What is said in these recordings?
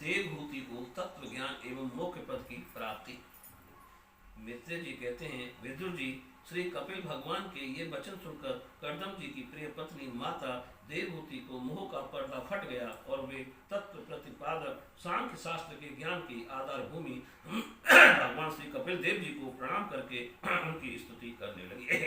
देवहूति को तत्व ज्ञान एवं मोक्ष पद की प्राप्ति। मित्र जी कहते हैं, विदुर जी, श्री कपिल भगवान के ये वचन सुनकर कर्दम जी की प्रिय पत्नी माता देवहूति को मोह का पर्दा फट गया और वे तत्व प्रतिपादक सांख्य शास्त्र के ज्ञान की आधार भूमि भगवान श्री कपिल देव जी को प्रणाम करके उनकी स्तुति करने लगे।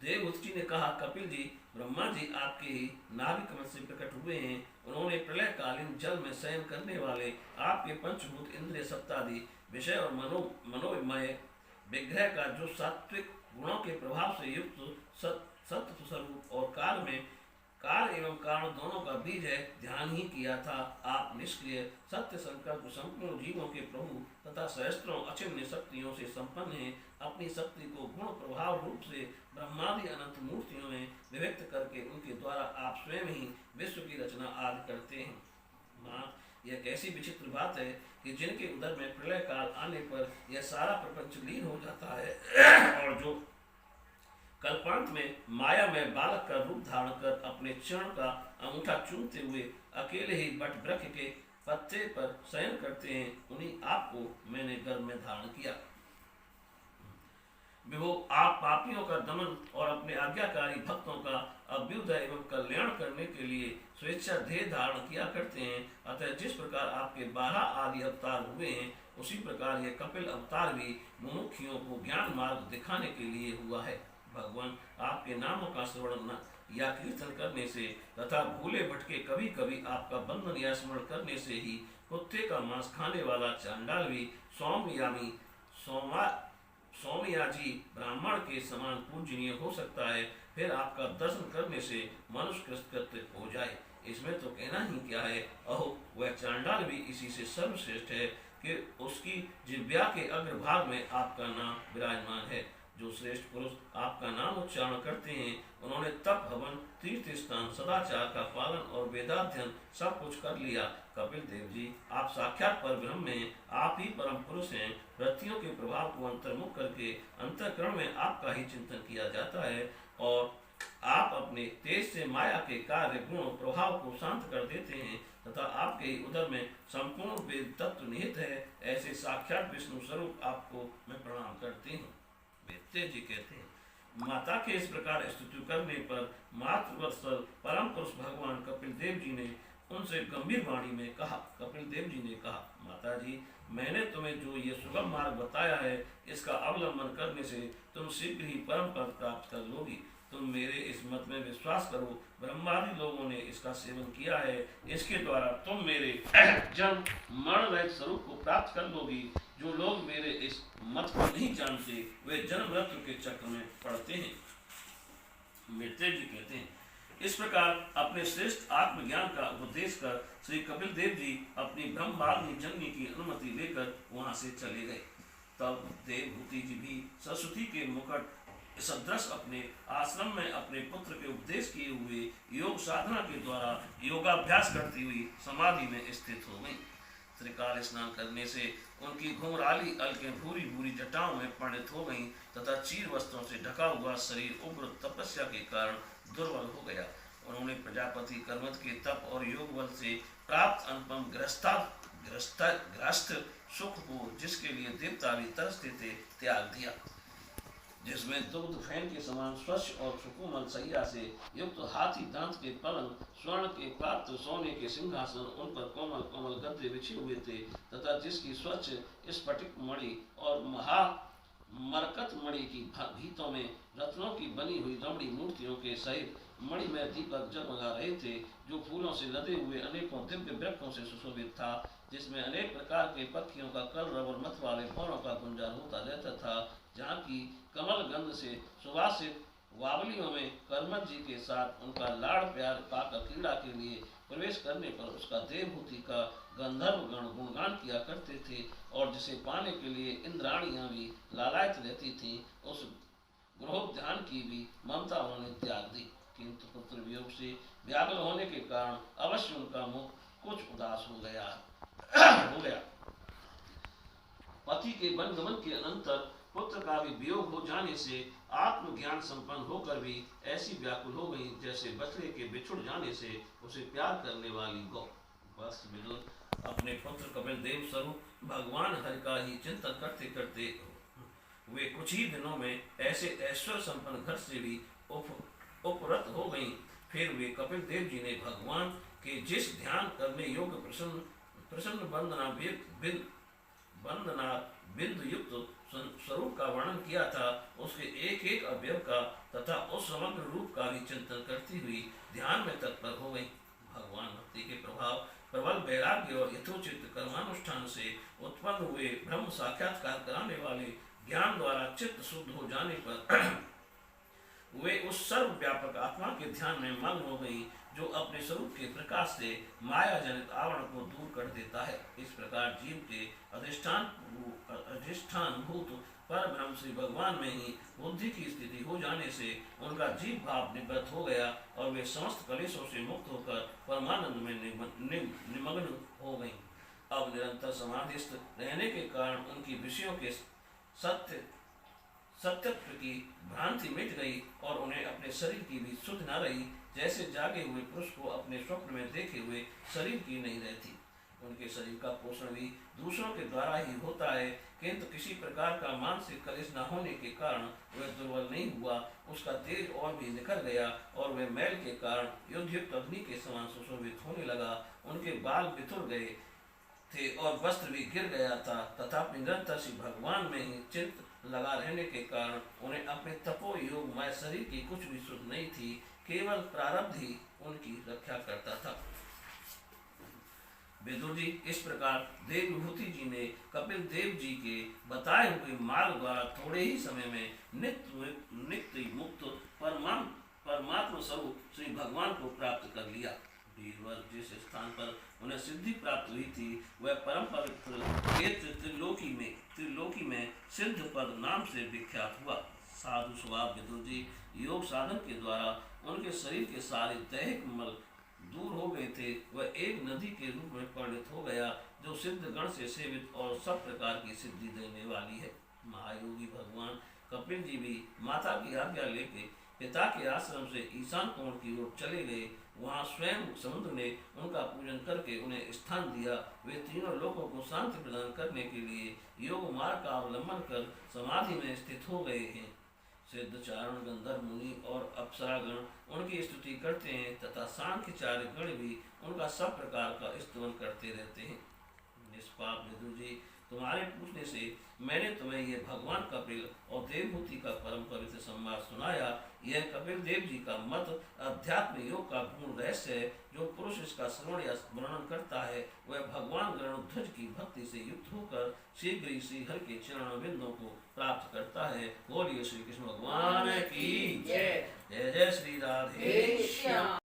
देवहूति ने कहा, कपिल जी, ब्रह्मा जी आपके ही नाभि कमल से प्रकट हुए हैं। उन्होंने प्रलय कालीन जल में शयन करने वाले आपके पंचभूत इंद्रिय सप्तादि विषय और मनोमय विग्रह का जो सात्विक गुणों के प्रभाव से युक्त सत्य स्वरूप और काल एवं कारण दोनों का बीज है, ध्यान ही किया था। आप निष्क्रिय सत्य संकल्प संपूर्ण जीवों के प्रभु तथा सहस्त्रों अचिन्य शक्तियों से संपन्न हैं। अपनी शक्ति को गुण प्रभाव रूप से ब्रह्मादि अनंत मूर्तियों में विभक्त करके उनके द्वारा आप स्वयं ही विश्व की रचना आदि करते हैं। माँ, यह कैसी विचित्र बात है कि जिनके उदर में प्रलय काल आने पर यह सारा प्रपंच लीन हो जाता है और जो कल्पांत में माया में बालक का रूप धारण कर अपने चरण का अंगूठा चूमते हुए अकेले ही बट वृक्ष के पत्ते पर शयन करते हैं, उन्हीं आपको मैंने गर्भ में धारण किया। विभो, आप पापियों का दमन और अपने आज्ञाकारी भक्तों का अभ्युदय एवं कल्याण करने के लिए स्वेच्छा देह धारण किया करते हैं। अतः जिस प्रकार आपके 12 आदि अवतार हुए हैं, उसी प्रकार यह कपिल अवतार भी मुमुक्षुओं को ज्ञान मार्ग दिखाने के लिए हुआ है। भगवान, आपके नामों का श्रवण या कीर्तन करने से तथा भूले भटके कभी कभी आपका बंधन या स्मरण करने से ही कुत्ते का मांस खाने वाला चांडाल भी सौम्याजी ब्राह्मण के समान पूजनीय हो सकता है, फिर आपका दर्शन करने से मनुष्य कृतकृत्य हो जाए। इसमें तो कहना ही क्या है। अहो, वह चांडाल भी इसी से सर्वश्रेष्ठ है कि उसकी जिह्वा के अग्रभाग में आपका नाम विराजमान है। जो श्रेष्ठ पुरुष आपका नाम उच्चारण करते हैं, उन्होंने तप, हवन, तीर्थ स्थान, सदाचार का पालन और वेदाध्ययन सब कुछ कर लिया। कपिल देव जी, आप साक्षात पर ब्रह्म हैं, आप ही परम पुरुष हैं। वृत्तियों के प्रभाव को अंतर्मुख करके अंतःकरण में आपका ही चिंतन किया जाता है और आप अपने तेज से माया के कार्य गुण प्रभाव को शांत कर देते हैं तथा आपके ही उदर में संपूर्ण वेद तत्व निहित है। ऐसे साक्षात विष्णु स्वरूप आपको मैं प्रणाम करती हूँ। वेद जी कहते हैं, माता के इस प्रकार स्तुति करने पर मातृवत्सल परम पुरुष भगवान कपिल देव जी ने उनसे गंभीर वाणी में कहा। कपिल देव जी ने कहा, माता जी, मैंने तुम्हें जो ये सुगम मार्ग बताया है, इसका अवलंबन करने से तुम शीघ्र ही परम पद प्राप्त कर लोगी। तुम मेरे इस मत में विश्वास करो। ब्रह्मादि लोगों ने इसका सेवन किया है। इसके द्वारा तुम मेरे जन्म मरण रहित स्वरूप को प्राप्त कर लोगी। जो लोग मेरे इस मत को नहीं जानते, वे जन्म मृत्यु के चक्र में पड़ते हैं। मित्र जी कहते हैं, इस प्रकार अपने श्रेष्ठ आत्मज्ञान का उपदेश कर श्री कपिल देव जी अपनी ब्रह्माग्नि जननी की अनुमति लेकर वहां से चले गए। तब देवहूति जी भी सरस्वती के मुकुट सदृश अपने आश्रम में अपने पुत्र के उपदेश किए हुए योग साधना के द्वारा योगाभ्यास करती हुई समाधि में स्थित हो गई। त्रिकाल स्नान करने से उनकी घुंघराली अलकें भूरी भूरी जटाओं में परिणत हो गईं तथा चीर वस्त्रों से ढका हुआ शरीर उग्र तपस्या के कारण दुर्बल हो गया। उन्होंने प्रजापति कर्मठ के तप और योग बल से प्राप्त अनुपम गृहस्थ सुख को, जिसके लिए देवता भी तरसते थे, त्याग दिया। जिसमें दुग्ध फैन के समान स्वच्छ और सुकोमल सैया से युक्त हाथी दांत के पलंग, स्वर्ण के पात्र, सोने के सिंहासन, उन पर कोमल कोमल गद्दे बिछे हुए थे तथा जिसकी स्वच्छ स्फटिक मणि और मरकत मणि की भीतों में रत्नों की बनी हुई रमणी मूर्तियों के सहित मणि में दीपक जगमगा रहे थे, जो फूलों से लदे हुए अनेकों दिव्य वृक्षों से सुशोभित था, जिसमें अनेक प्रकार के पक्षियों का कलरव और मत वाले फौरों का गुंजार होता रहता था, जहाँ की कमल गंध से सुवासित वावलियों में कर्मठ जी के साथ उनका लाड़ प्यार पाकर क्रीड़ा के लिए प्रवेश करने पर उसका देवहूति का गंधर्व गण गुणगान किया करते थे और जिसे पाने के लिए इंद्राणियां भी लालायित रहती थीं, उस गृहोद्यान की भी ममता उन्होंने त्याग दी। किंतु पुत्र वियोग से व्याकुल होने के कारण अवश्य उनका मुख कुछ उदास हो गया। पति के वनगमन के अंतर पुत्र का भी वियोग हो जाने से आत्मज्ञान संपन्न होकर भी ऐसी व्याकुल हो गई जैसे बछड़े के बिछुड़ जाने से उसे प्यार करने वाली गौ। वत्स विदुर अपने पुत्र कपिल देव स्वरूप भगवान हरि का ही चिंतन करते करते वे कुछ ही दिनों में ऐसे ऐश्वर्य संपन्न घर से भी उपरत हो गईं। फिर वे कपिल देव जी ने भगवान के जिस ध्यान करने योग्य प्रसन्न प्रसन्न वंदना बिंदु युक्त स्वरूप का वर्णन किया था, उसके एक एक अवयव का तथा उस समग्र रूप का भी चिंतन करती हुई ध्यान में तत्पर हो गई। भगवान भक्ति के प्रभाव, प्रबल वैराग्य और यथोचित कर्मानुष्ठान से उत्पन्न हुए ब्रह्म साक्षात्कार कराने वाले ज्ञान द्वारा चित्त शुद्ध हो जाने पर वे उस सर्वव्यापक आत्मा के ध्यान में मग्न हो गई, जो अपने स्वरूप के प्रकाश से माया जनित आवरण को दूर कर देता है। इस प्रकार जीव के अधिष्ठान भूत पर ब्रह्म श्री भगवान में ही बुद्धि की स्थिति हो जाने से उनका जीव भाव निवृत्त हो गया और वे समस्त कलेशों से मुक्त होकर परमानंद में निमग्न हो गई। अब निरंतर समाधिस्थ रहने के कारण उनकी विषयों के सत्यत्व की भ्रांति मिट गई और उन्हें अपने शरीर की भी सुध न रही, जैसे जागे हुए पुरुष को अपने स्वप्न में देखे हुए शरीर की नहीं रहती। उनके शरीर का पोषण भी दूसरों के द्वारा ही होता है, किंतु किसी प्रकार का मानसिक कलेश न होने के कारण वह दुर्बल नहीं हुआ। उसका तेज और भी निखर गया और वह मैल के कारण युद्धयुक्त अग्नि के समान सुशोभित होने लगा। उनके बाल बिथुर गए थे और वस्त्र भी गिर गया था, तथापि निरंतर श्री भगवान में ही चित्त लगा रहने के कारण उन्हें अपने तपो योगमय शरीर की कुछ भी सुध नहीं थी, केवल प्रारब्ध ही उनकी रक्षा करता था। विदुर जी, इस प्रकार देव विभूति जी ने कपिल देव जी के बताए हुए मार्ग द्वारा थोड़े ही समय में नित्य मुक्त परमात्मा स्वरूप श्री भगवान को प्राप्त कर लिया। वीरवर जिस स्थान पर उन्हें सिद्धि प्राप्त हुई थी वह परम पवित्र त्रिलोकी में सिद्ध पद नाम से विख्यात हुआ। साधु स्वभाव विदुर जी योग साधन के द्वारा उनके शरीर के सारे दैहिक मल दूर हो गए थे। वह एक नदी के रूप में परिणत हो गया, जो सिद्ध गण से सेवित और सब प्रकार की सिद्धि देने वाली है। महायोगी भगवान कपिल जी भी माता की आज्ञा लेके पिता के आश्रम से ईशान कोण की ओर चले गए। वहां स्वयं समुद्र ने उनका पूजन करके उन्हें स्थान दिया। वे तीनों लोगों को शांति प्रदान करने के लिए योग मार्ग का अवलंबन कर समाधि में स्थित हो गए हैं। सिद्ध चारण गंधर्व मुनि और अप्सरागण उनकी स्तुति करते हैं तथा सांख्यचार्य गण भी उनका सब प्रकार का स्तुति करते रहते हैं। निष्पाप विदुर जी, तुम्हारे पूछने से मैंने तुम्हें यह भगवान कपिल और देवभूति का परम पवित्र संवाद सुनाया। यह कपिल देव जी का मत अध्यात्म योग का पूर्ण रहस्य है। जो पुरुष इसका श्रवण या वर्णन करता है वह भगवान गरुड़ध्वज की भक्ति से युक्त होकर शीघ्र ही श्री हरि के चरण बिंदों को प्राप्त करता है। बोलिए श्री कृष्ण भगवान की जय। जय जय श्री राधे श्याम।